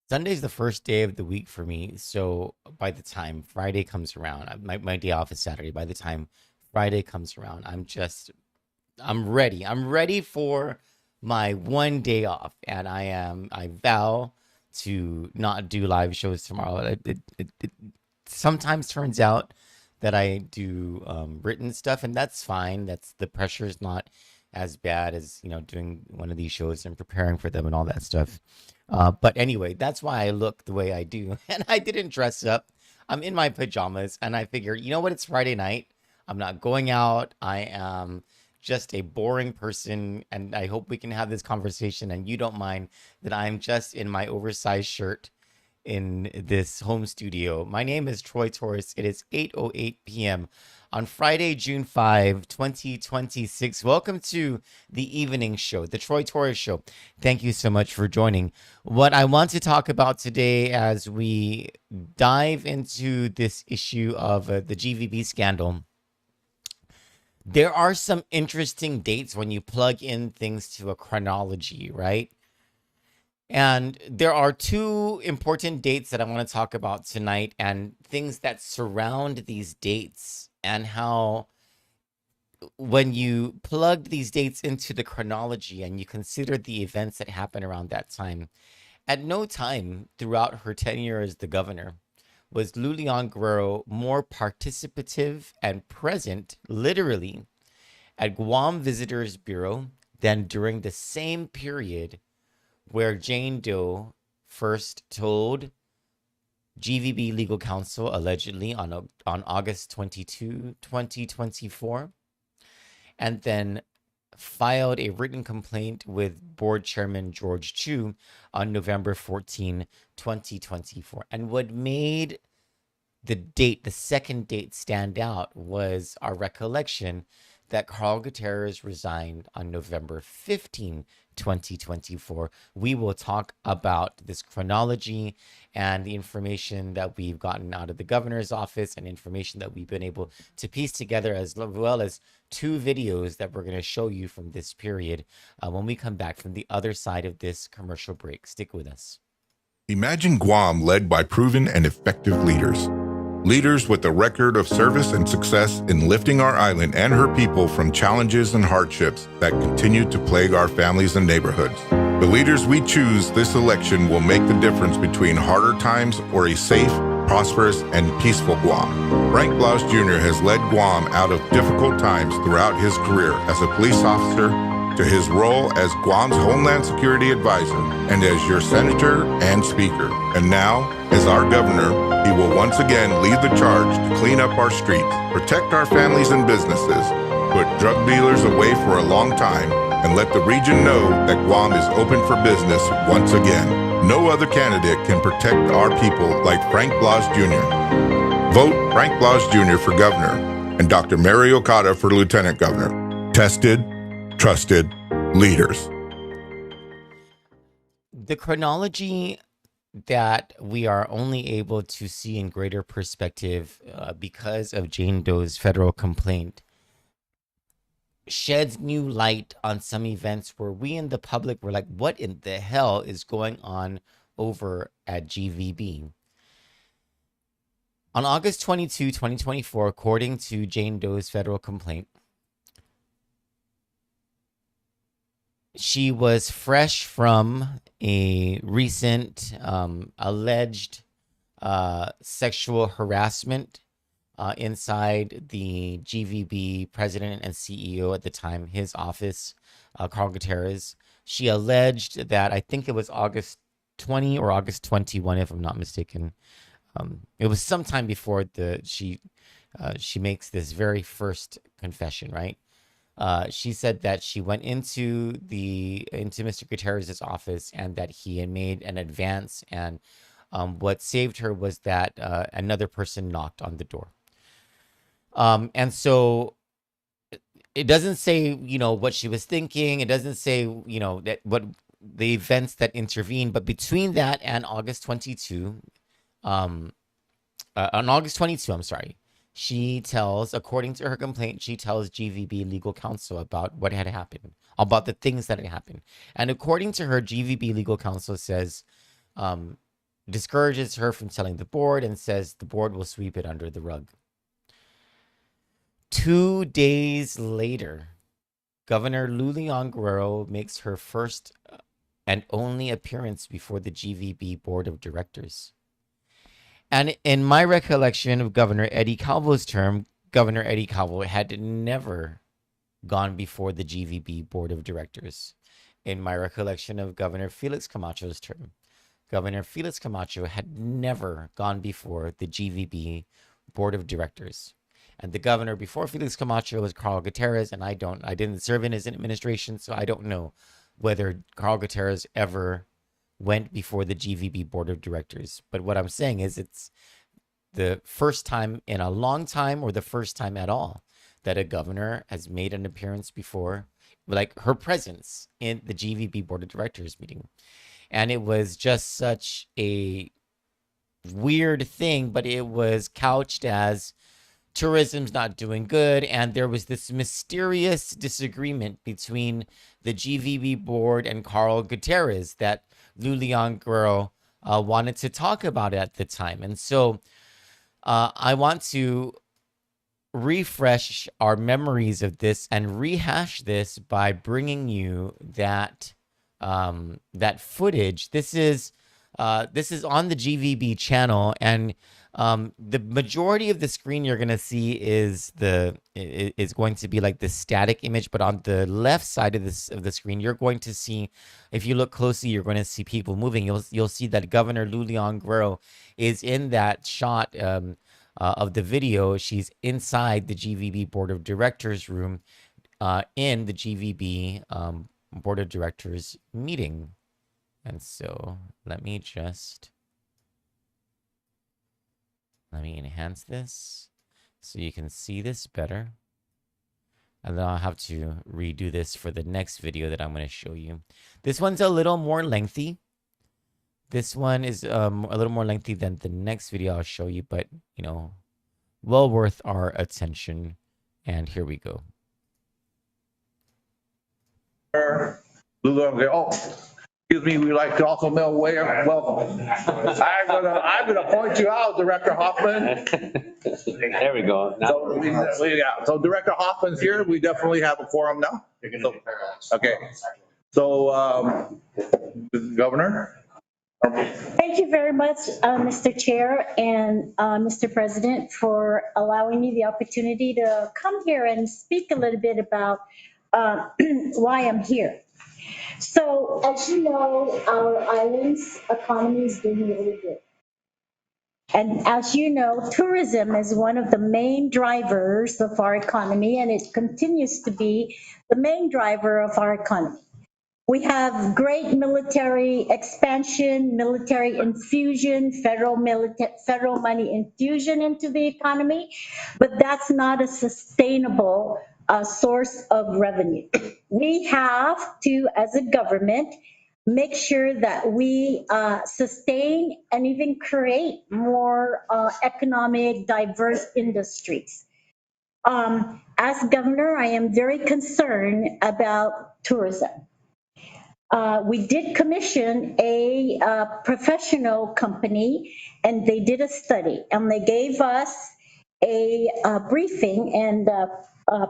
Sunday's the first day of the week for me. So by the time Friday comes around, my day off is Saturday. By the time Friday comes around, I'm ready. I'm ready for my one day off. And I vow to not do live shows tomorrow. It sometimes turns out that I do written stuff, and that's fine. The pressure is not as bad as doing one of these shows and preparing for them and all that stuff. But anyway, that's why I look the way I do, and I didn't dress up. I'm in my pajamas, and I figure, you know what? It's Friday night. I'm not going out. I am just a boring person, and I hope we can have this conversation, and you don't mind that I'm just in my oversized shirt in this home studio. My name is Troy Torres. It is 8:08 p.m. on Friday, June 5, 2026. Welcome to the evening show, the Troy Torres Show. Thank you so much for joining. What I want to talk about today as we dive into this issue of the GVB scandal, there are some interesting dates when you plug in things to a chronology, right? And there are two important dates that I want to talk about tonight and things that surround these dates and how when you plug these dates into the chronology and you consider the events that happened around that time, at no time throughout her tenure as the governor was Lou Leon Guerrero more participative and present, literally, at Guam Visitors Bureau than during the same period where Jane Doe first told GVB legal counsel, allegedly on August 22, 2024, and then filed a written complaint with board chairman George Chiu on November 14, 2024. And what made the second date stand out was our recollection that Carl Gutierrez resigned on November 15, 2024. We will talk about this chronology and the information that we've gotten out of the governor's office and information that we've been able to piece together, as well as two videos that we're going to show you from this period when we come back from the other side of this commercial break. Stick with us. Imagine Guam led by proven and effective leaders. Leaders with a record of service and success in lifting our island and her people from challenges and hardships that continue to plague our families and neighborhoods. The leaders we choose this election will make the difference between harder times or a safe, prosperous, and peaceful Guam. Frank Blas Jr. has led Guam out of difficult times throughout his career as a police officer, to his role as Guam's Homeland Security Advisor and as your Senator and Speaker. And now, as our Governor, he will once again lead the charge to clean up our streets, protect our families and businesses, put drug dealers away for a long time, and let the region know that Guam is open for business once again. No other candidate can protect our people like Frank Blas Jr. Vote Frank Blas Jr. for Governor and Dr. Mary Okada for Lieutenant Governor. Tested, trusted leaders. The chronology that we are only able to see in greater perspective because of Jane Doe's federal complaint sheds new light on some events where we in the public were like, what in the hell is going on over at GVB? On August 22, 2024, according to Jane Doe's federal complaint, she was fresh from a recent alleged sexual harassment inside the GVB president and CEO at the time, his office, Carl Gutierrez. She alleged that, I think it was August 20 or August 21, if I'm not mistaken. It was sometime before she makes this very first confession, right? She said that she went into Mr. Gutierrez's office and that he had made an advance, and what saved her was that another person knocked on the door. And so it doesn't say, what she was thinking. It doesn't say, that what the events that intervened, but between that and August 22, on August 22, I'm sorry, she tells, according to her complaint, she tells GVB legal counsel about what had happened, about the things that had happened. And according to her, GVB legal counsel says discourages her from telling the board and says the board will sweep it under the rug. 2 days later, Governor Lou Leon Guerrero makes her first and only appearance before the GVB Board of Directors. And in my recollection of Governor Eddie Calvo's term, Governor Eddie Calvo had never gone before the GVB Board of Directors. In my recollection of Governor Felix Camacho's term, Governor Felix Camacho had never gone before the GVB Board of Directors. And the governor before Felix Camacho was Carl Gutierrez, and I didn't serve in his administration, so I don't know whether Carl Gutierrez ever went before the GVB Board of Directors. But what I'm saying is it's the first time in a long time, or the first time at all, that a governor has made an appearance before, like her presence in the GVB Board of Directors meeting. And it was just such a weird thing, but it was couched as tourism's not doing good, and there was this mysterious disagreement between the GVB board and Carl Gutierrez that Lou Leon Guerrero wanted to talk about at the time. And so I want to refresh our memories of this and rehash this by bringing you that that footage. This is on the GVB channel, and the majority of the screen you're going to see is going to be like the static image, but on the left side of the screen, you're going to see, if you look closely, you're going to see people moving. You'll see that Governor Lou Leon Guerrero is in that shot of the video. She's inside the GVB Board of Directors room in the GVB Board of Directors meeting. And so let me enhance this so you can see this better. And then I'll have to redo this for the next video that I'm going to show you. This one's a little more lengthy. This one is a little more lengthy than the next video I'll show you, but, you know, well worth our attention. And here we go. Excuse me, we like to also mail welcome. I'm gonna point you out, Director Hoffman. There we go. So Director Hoffman's here. We definitely have a quorum now. Okay. So, Governor. Thank you very much, Mr. Chair and Mr. President, for allowing me the opportunity to come here and speak a little bit about why I'm here. So, as you know, our island's economy is doing really good. And as you know, tourism is one of the main drivers of our economy, and it continues to be the main driver of our economy. We have great military expansion, military infusion, federal money infusion into the economy, but that's not a sustainable source of revenue. We have to, as a government, make sure that we sustain and even create more economic, diverse industries. As governor, I am very concerned about tourism. We did commission a professional company, and they did a study, and they gave us a briefing, and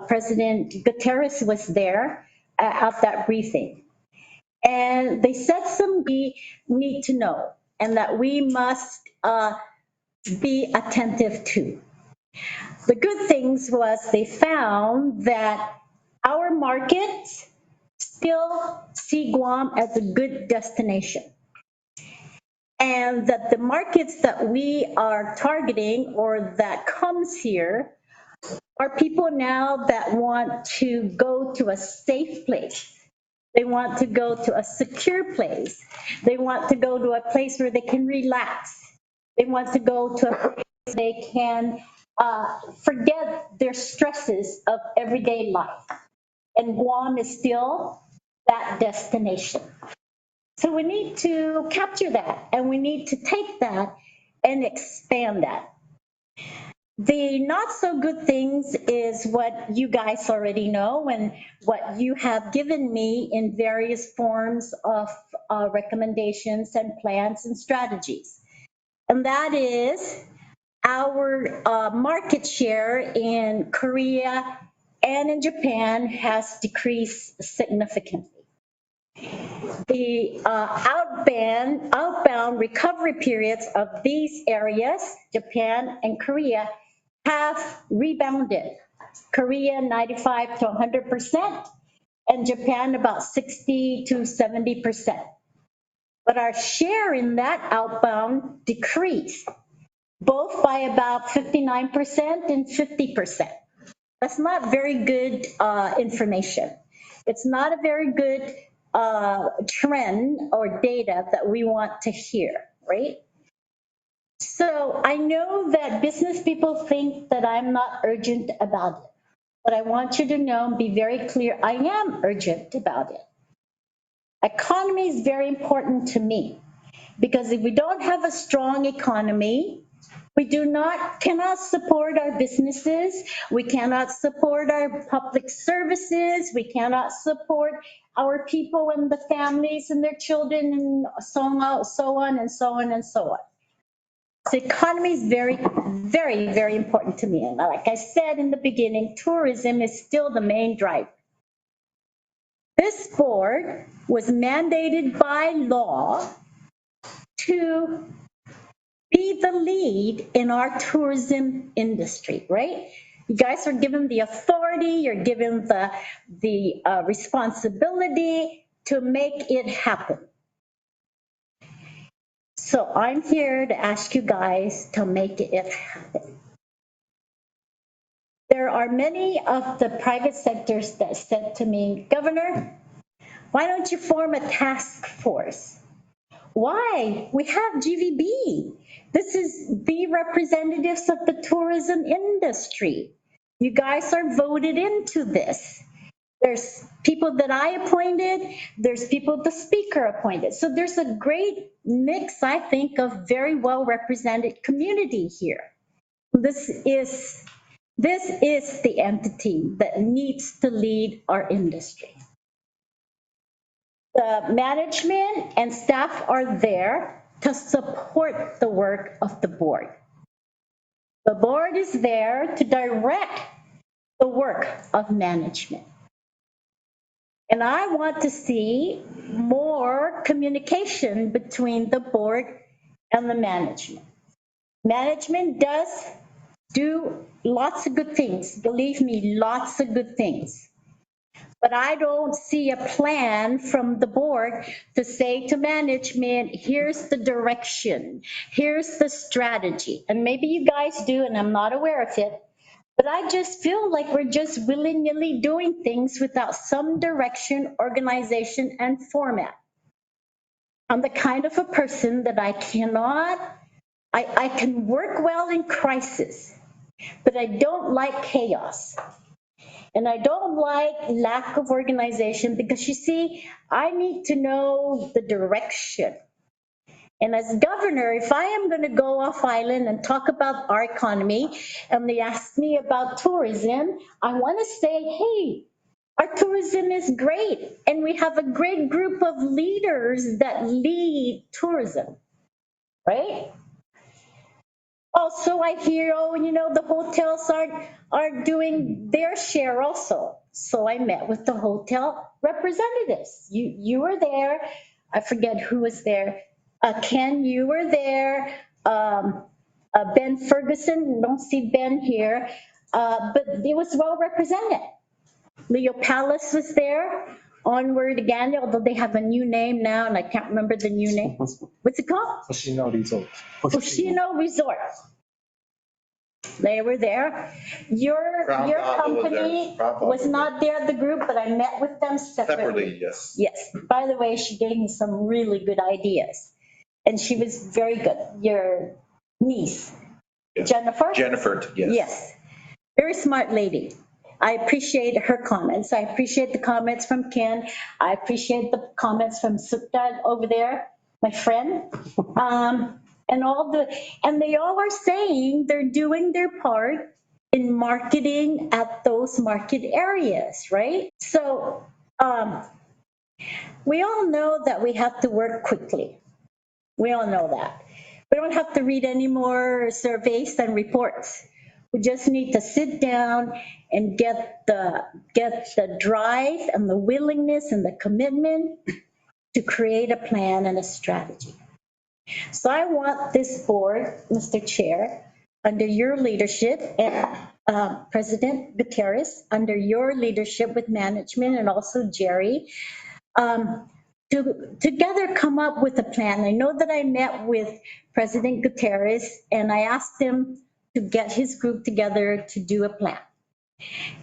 President Gutierrez was there at that briefing. And they said something we need to know and that we must be attentive to. The good things was they found that our markets still see Guam as a good destination, and that the markets that we are targeting or that comes here are people now that want to go to a safe place. They want to go to a secure place. They want to go to a place where they can relax. They want to go to a place where they can forget their stresses of everyday life. And Guam is still that destination. So we need to capture that, and we need to take that and expand that. The not so good things is what you guys already know and what you have given me in various forms of recommendations and plans and strategies. And that is our market share in Korea and in Japan has decreased significantly. The outbound recovery periods of these areas, Japan and Korea, have rebounded. Korea 95 to 100%, and Japan about 60 to 70%. But our share in that outbound decreased, both by about 59% and 50%. That's not very good information. It's not a very good trend or data that we want to hear, right? So I know that business people think that I'm not urgent about it, but I want you to know and be very clear, I am urgent about it. Economy is very important to me because if we don't have a strong economy, we cannot support our businesses. We cannot support our public services. We cannot support our people and the families and their children and so on and so on and so on. So economy is very, very, very important to me. And like I said in the beginning, tourism is still the main driver. This board was mandated by law to be the lead in our tourism industry, right? You guys are given the authority, you're given the responsibility to make it happen. So I'm here to ask you guys to make it happen. There are many of the private sectors that said to me, Governor, why don't you form a task force? Why? We have GVB. This is the representatives of the tourism industry. You guys are voted into this. There's people that I appointed, there's people the speaker appointed. So there's a great mix, I think, of very well represented community here. This is the entity that needs to lead our industry. The management and staff are there to support the work of the board. The board is there to direct the work of management. And I want to see more communication between the board and the management. Management does do lots of good things. Believe me, lots of good things. But I don't see a plan from the board to say to management, here's the direction, here's the strategy. And maybe you guys do, and I'm not aware of it. But I just feel like we're just willy-nilly doing things without some direction, organization, and format. I'm the kind of a person that I can work well in crisis, but I don't like chaos. And I don't like lack of organization because you see, I need to know the direction. And as governor, if I am going to go off island and talk about our economy and they ask me about tourism, I want to say, hey, our tourism is great. And we have a great group of leaders that lead tourism, right? Also, I hear, the hotels are doing their share also. So I met with the hotel representatives. You were there. I forget who was there. Ken, you were there. Ben Ferguson, don't see Ben here. But it was well represented. Leo Palace was there. Onward again, although they have a new name now, and I can't remember the new name. What's it called? Hoshino Resort. Hoshino Resort. They were there. Your company was not there at the group, but I met with them separately. Yes. Yes. By the way, she gave me some really good ideas, and she was very good. Your niece, Yes. Jennifer. Jennifer, yes. Yes. Very smart lady. I appreciate her comments. I appreciate the comments from Ken. I appreciate the comments from Sukta over there, my friend. And they all are saying they're doing their part in marketing at those market areas, right? So we all know that we have to work quickly. We all know that. We don't have to read any more surveys and reports. We just need to sit down and get the drive and the willingness and the commitment to create a plan and a strategy. So I want this board, Mr. Chair, under your leadership, and President Gutierrez, under your leadership with management, and also Jerry, to together come up with a plan. I know that I met with President Gutierrez and I asked him to get his group together to do a plan.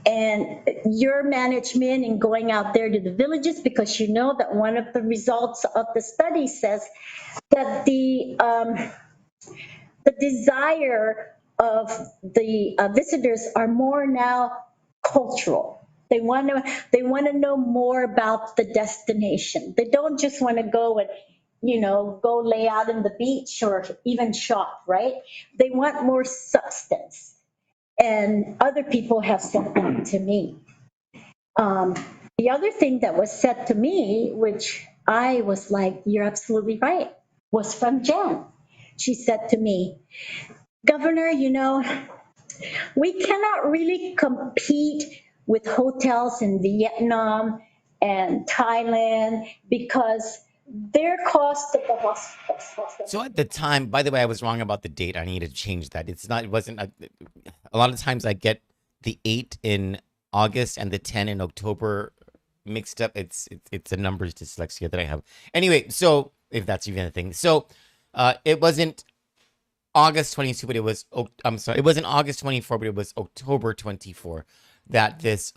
And your management in going out there to the villages, because you know that one of the results of the study says that the desire of the visitors are more now cultural. They want to know more about the destination. They don't just want to go and go lay out on the beach or even shop, right? They want more substance. And other people have said that to me. The other thing that was said to me, which I was like, you're absolutely right, was from Jen. She said to me, Governor, we cannot really compete with hotels in Vietnam and Thailand because their cost of the hospital. So at the time, by the way, I was wrong about the date. I need to change that. It wasn't, a lot of times I get the 8 in August and the 10 in October mixed up. It's a numbers dyslexia that I have. Anyway, so if that's even a thing. So it wasn't August 22, but it was, it wasn't August 24, but it was October 24 that this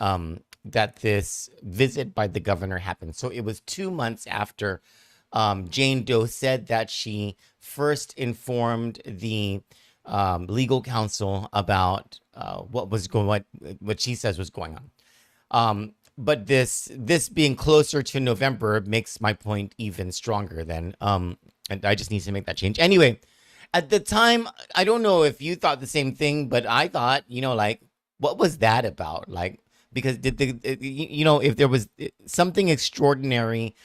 visit by the governor happened. So it was 2 months after Jane Doe said that she first informed the legal counsel about what she says was going on. But this being closer to November makes my point even stronger than, and I just need to make that change. Anyway, at the time, I don't know if you thought the same thing, but I thought, like, what was that about? Like, because if there was something extraordinary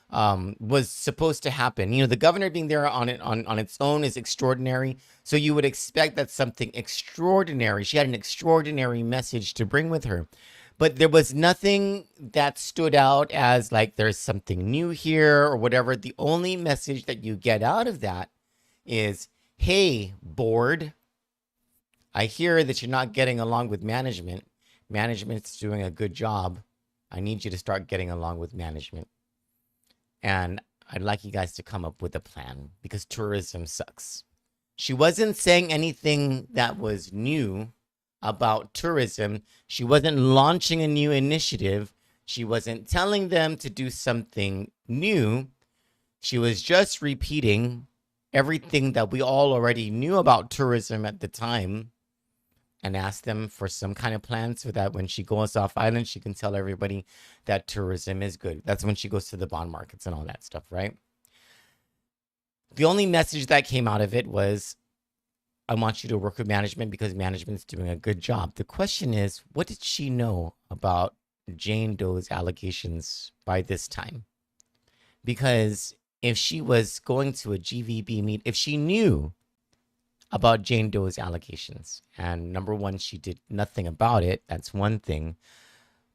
was supposed to happen, the governor being there on its own is extraordinary. So you would expect that something extraordinary, she had an extraordinary message to bring with her. But there was nothing that stood out as like there's something new here or whatever. The only message that you get out of that is, hey, board, I hear that you're not getting along with management. Management's doing a good job. I need you to start getting along with management. And I'd like you guys to come up with a plan because tourism sucks. She wasn't saying anything that was new about tourism. She wasn't launching a new initiative. She wasn't telling them to do something new. She was just repeating everything that we all already knew about tourism at the time and asked them for some kind of plan so that when she goes off island, she can tell everybody that tourism is good. That's when she goes to the bond markets and all that stuff, right? The only message that came out of it was, I want you to work with management because management's doing a good job. The question is, what did she know about Jane Doe's allegations by this time? Because if she was going to a GVB meet, if she knew about Jane Doe's allegations, and number one, she did nothing about it, that's one thing,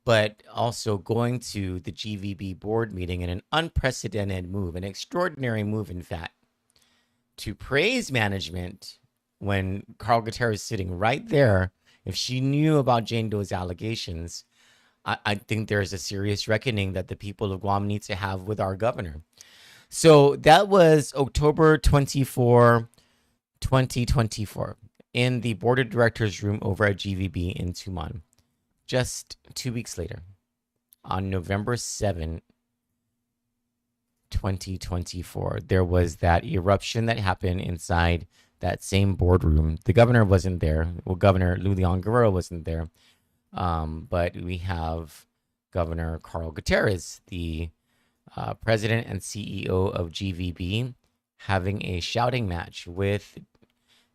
but also going to the GVB board meeting in an unprecedented move, an extraordinary move, in fact, to praise management when Carl Gutierrez is sitting right there. If she knew about Jane Doe's allegations, I think there's a serious reckoning that the people of Guam need to have with our governor. So that was October 24, 2024 in the board of directors room over at GVB in Tumon. Just 2 weeks later, on November 7, 2024, there was that eruption that happened inside that same boardroom. The governor wasn't there. Well, Governor Lou Leon Guerrero wasn't there. But we have Governor Carl Gutierrez, the president and CEO of GVB, having a shouting match with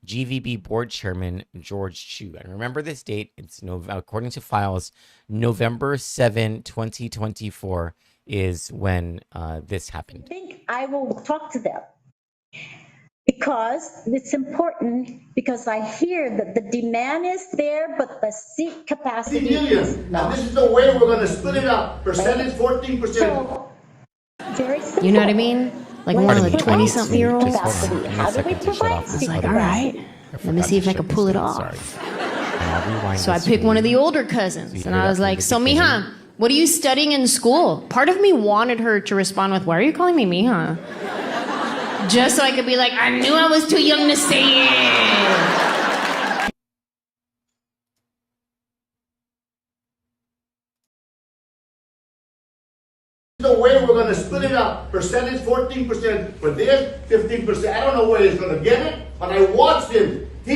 GVB board chairman George Chiu. And remember this date, it's according to files, November 7, 2024 is when this happened. I think I will talk to them because it's important, because I hear that the demand is there, but the seat capacity is million. Now, not. this is the way we're gonna split it up. Percentage 14%. So, very simple. You know what I mean? Like one of the Let's provide 20-something-year-olds. Just hold on. capacity. Give me a How do we second to shut provide off this seat audio. All right. capacity? Let me see if I can pull it off. Sorry. And I'll rewind So I this picked for one of you. the older cousins, you and heard I was that from like, the so beginning. mija, what are you studying in school? Part of me wanted her to respond with, why are you calling me mija? Just so I could be like, I knew I was too young to say it. The way we're gonna split it up, percentage 14% for this, 15%. I don't know where he's gonna get it, but I watched him. He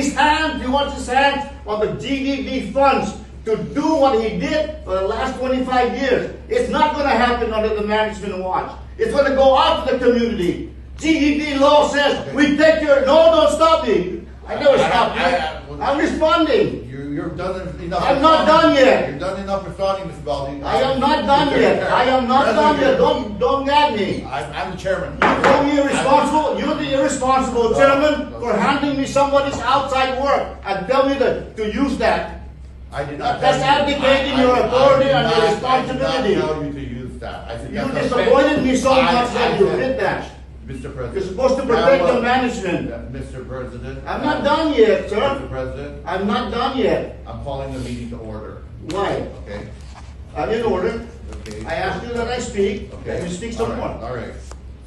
wants his hands on the GVB funds to do what he did for the last 25 years. It's not gonna happen under the management watch. It's gonna go out to the community. GVB law says we take your, no, don't stop me. I never stopped you. I'm responding. You're done enough. I'm not done yet. You're done enough responding, Mr. Baldi. I am not done yet. I am not done yet. Don't gag me. I'm the chairman. You call me irresponsible? You're the irresponsible chairman for handing me somebody's outside work and tell me to use that. I did not. That's tell you- abdicating I- your I authority did and your not- responsibility. I did not tell you to use that. I said You that's disappointed me so I- much that I you said- did that. Mr. President. You're supposed to protect That your was- management. Mr. President. I'm not done yet, sir. Mr. President, I'm not done yet. I'm calling the meeting to order, Why? okay? I'm in order. Okay. I asked you that I speak. Okay. Can you speak some All right, more? all right.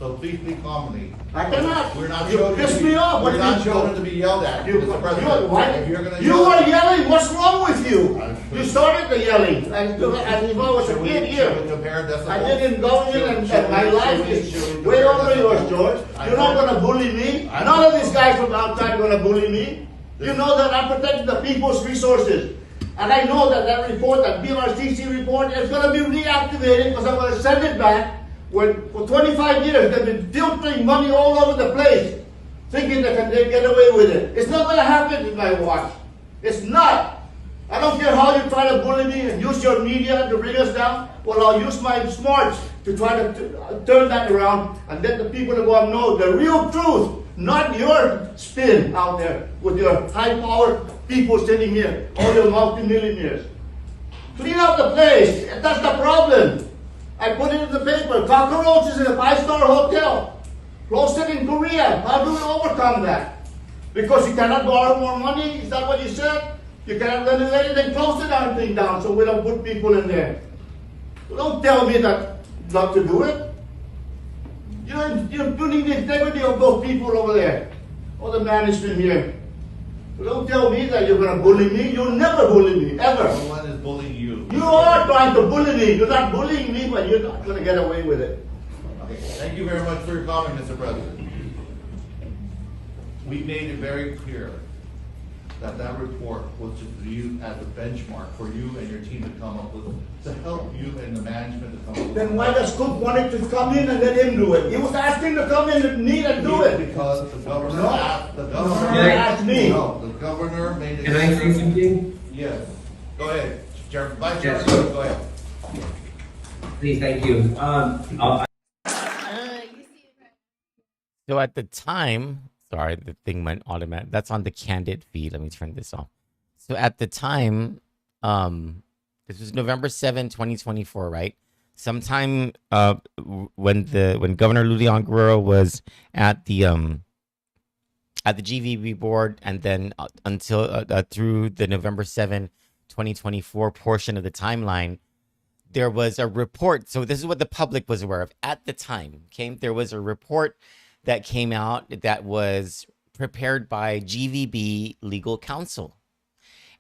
So please speak calmly. I cannot. We're not You children. pissed me off. What We're do you not mean? children to be yelled at, Mr. President. What? If you're gonna You yell- are yelling. What's wrong with you? I'm- You started the yelling. As if I was a Should we- kid should we here. compare decibels? I did in government and my life is way over yours, George. You're not gonna bully me. None of these guys from outside are gonna bully me. You know that I'm protecting the people's resources. And I know that that report, that BRCC report, is gonna be reactivated because I'm gonna send it back. When for 25 years they've been filtering money all over the place, thinking that they get away with it. It's not gonna happen in my watch. It's not. I don't care how you try to bully me and use your media to bring us down. Well, I'll use my smarts to try to turn that around and let the people that want to know the real truth, not your spin out there with your high-powered people sitting here, all your multimillionaires. Clean up the place. That's the problem. I put it in the paper. Cockroaches in a 5-star hotel. Closed it in Korea. How do we overcome that? Because you cannot borrow more money? Is that what you said? You cannot renovate it and close the darn thing down so we don't put people in there. Don't tell me that not to do it. You're impugning the integrity of those people over there, or the management here. Don't tell me that you're going to bully me. You'll never bully me, ever. No one is bullying you. You are trying to bully me. You're not bullying me, but you're not going to get away with it. Okay, thank you very much for your comment, Mr. President. We made it very clear that that report was just used as a benchmark for you and your team to come up with, to help you and the management to come up with. Then why does Cook wanted to come in and let him do it? He was asking to come in and me and do it. Because the governor No. asked, the governor. Can I ask me? No, the governor made it. Can I say something? Yes, go ahead, Chair, Vice Chair, Yes. go ahead. Please, thank you. So at the time, sorry, the thing went automatic. That's on the Kandit feed. Let me turn this off. So at the time, this was November 7, 2024, right? Sometime when Governor Lou Leon Guerrero was at the GVB board, and then until through the November 7, 2024 portion of the timeline, there was a report. So this is what the public was aware of at the time. Okay, there was a report that came out that was prepared by GVB legal counsel.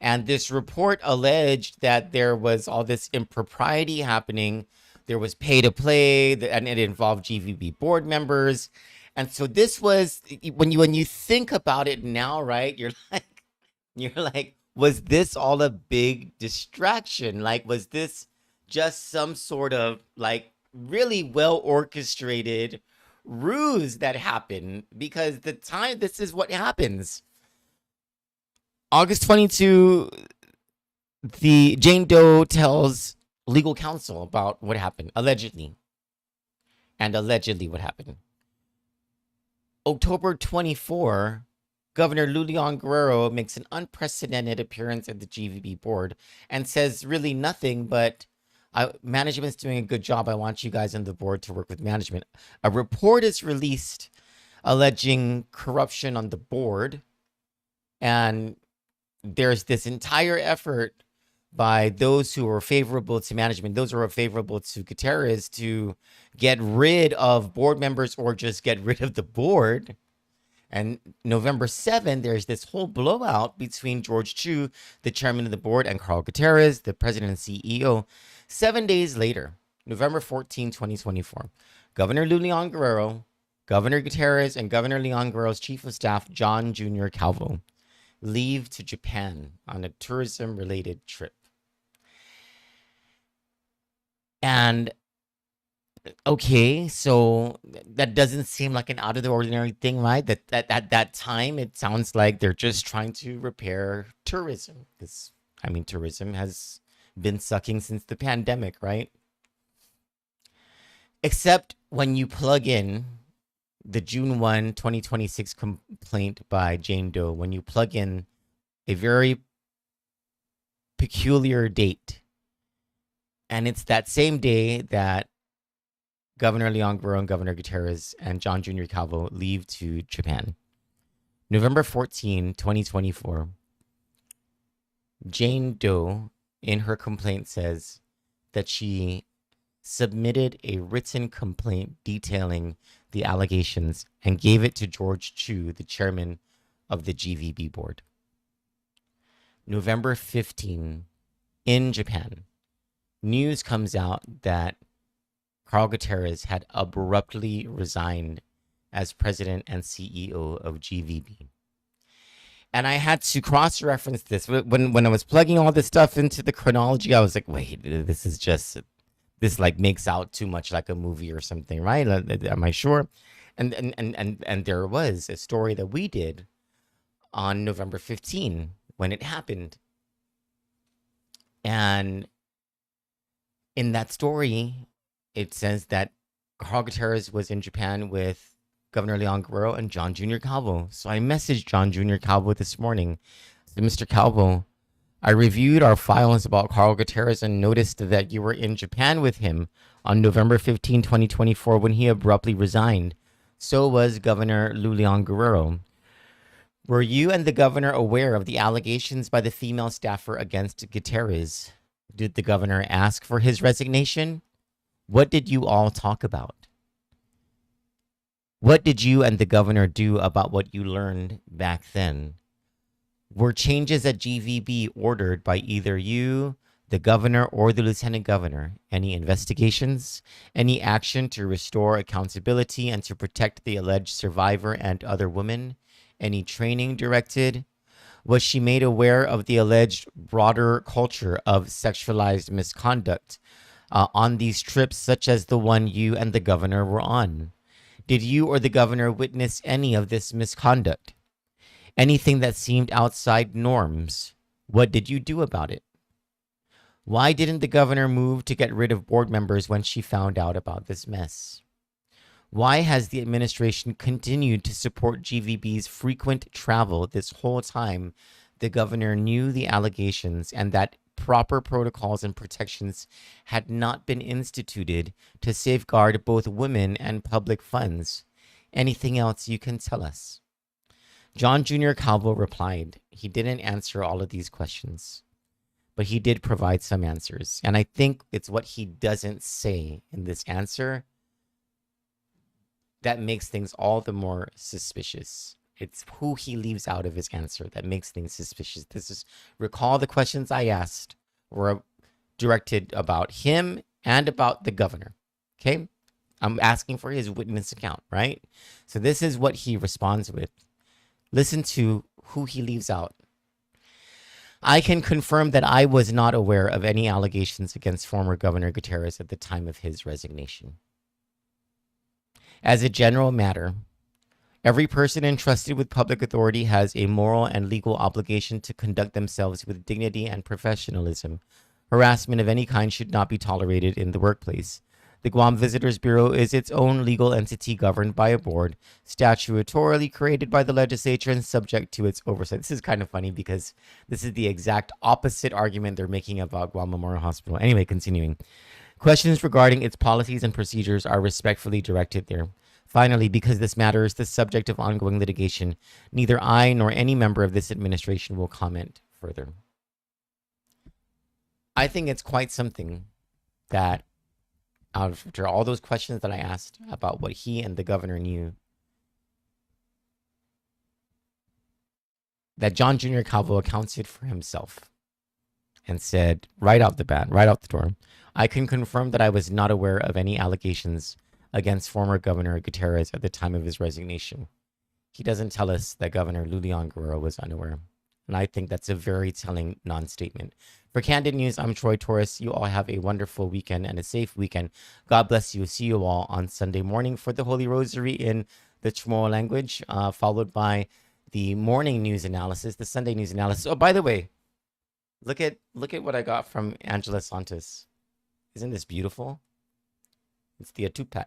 And this report alleged that there was all this impropriety happening. There was pay to play, and it involved GVB board members. And so this was, when you think about it now, right? You're like, was this all a big distraction? Like, was this just some sort of like really well orchestrated ruse that happened? Because this is what happens. August 22, the Jane Doe tells legal counsel about what happened, allegedly. And allegedly what happened. October 24, Governor Lou Leon Guerrero makes an unprecedented appearance at the GVB board and says really nothing but management's doing a good job. I want you guys on the board to work with management. A report is released alleging corruption on the board. And there's this entire effort by those who are favorable to management, those who are favorable to Gutierrez, to get rid of board members or just get rid of the board. And November 7, there's this whole blowout between George Chiu, the chairman of the board, and Carl Gutierrez, the president and CEO. 7 days later, November 14, 2024, Governor Lou Leon Guerrero, Governor Gutierrez, and Governor Leon Guerrero's chief of staff, Jon Junior Calvo, leave to Japan on a tourism-related trip. And okay, so that doesn't seem like an out of the ordinary thing, right? That at that time, it sounds like they're just trying to repair tourism. Because, I mean, tourism has been sucking since the pandemic, right? Except when you plug in the June 1, 2026 complaint by Jane Doe, when you plug in a very peculiar date, and it's that same day that Governor Leon Guerrero and Governor Gutierrez and Jon Junior Calvo leave to Japan. November 14, 2024, Jane Doe, in her complaint, says that she submitted a written complaint detailing the allegations and gave it to George Chiu, the chairman of the GVB board. November 15, in Japan, news comes out that Carl Gutierrez had abruptly resigned as president and CEO of GVB. And I had to cross-reference this. When I was plugging all this stuff into the chronology, I was like, wait, this like makes out too much like a movie or something, right? Am I sure? And there was a story that we did on November 15 when it happened. And in that story, it says that Carl Gutierrez was in Japan with Governor Leon Guerrero and Jon Junior Calvo. So I messaged Jon Junior Calvo this morning. I said, Mr. Calvo, I reviewed our files about Carl Gutierrez and noticed that you were in Japan with him on November 15, 2024, when he abruptly resigned. So was Governor Lou Leon Guerrero. Were you and the governor aware of the allegations by the female staffer against Gutierrez? Did the governor ask for his resignation? What did you all talk about? What did you and the governor do about what you learned back then? Were changes at GVB ordered by either you, the governor, or the lieutenant governor? Any investigations? Any action to restore accountability and to protect the alleged survivor and other women? Any training directed? Was she made aware of the alleged broader culture of sexualized misconduct on these trips, such as the one you and the governor were on? Did you or the governor witness any of this misconduct? Anything that seemed outside norms? What did you do about it? Why didn't the governor move to get rid of board members when she found out about this mess? Why has the administration continued to support GVB's frequent travel this whole time the governor knew the allegations and that proper protocols and protections had not been instituted to safeguard both women and public funds? Anything else you can tell us? Jon Junior Calvo replied, he didn't answer all of these questions, but he did provide some answers. And I think it's what he doesn't say in this answer that makes things all the more suspicious. It's who he leaves out of his answer that makes things suspicious. Recall the questions I asked were directed about him and about the governor. Okay? I'm asking for his witness account, right? So this is what he responds with. Listen to who he leaves out. I can confirm that I was not aware of any allegations against former Governor Gutierrez at the time of his resignation. As a general matter, every person entrusted with public authority has a moral and legal obligation to conduct themselves with dignity and professionalism. Harassment of any kind should not be tolerated in the workplace. The Guam Visitors Bureau is its own legal entity governed by a board, statutorily created by the legislature and subject to its oversight. This is kind of funny because this is the exact opposite argument they're making about Guam Memorial Hospital. Anyway, continuing. Questions regarding its policies and procedures are respectfully directed there. Finally, because this matter is the subject of ongoing litigation, neither I nor any member of this administration will comment further. I think it's quite something that after all those questions that I asked about what he and the governor knew, that Jon Junior Calvo accounted for himself and said right out the bat, right out the door, I can confirm that I was not aware of any allegations against former Governor Gutierrez at the time of his resignation. He doesn't tell us that Governor Lou Leon Guerrero was unaware. And I think that's a very telling non-statement. For Kandit News, I'm Troy Torres. You all have a wonderful weekend and a safe weekend. God bless you. See you all on Sunday morning for the Holy Rosary in the Chamorro language, followed by the morning news analysis, the Sunday news analysis. Oh, by the way, look at what I got from Angela Santos. Isn't this beautiful? It's the Atupat.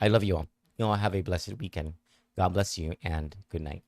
I love you all. You all have a blessed weekend. God bless you and good night.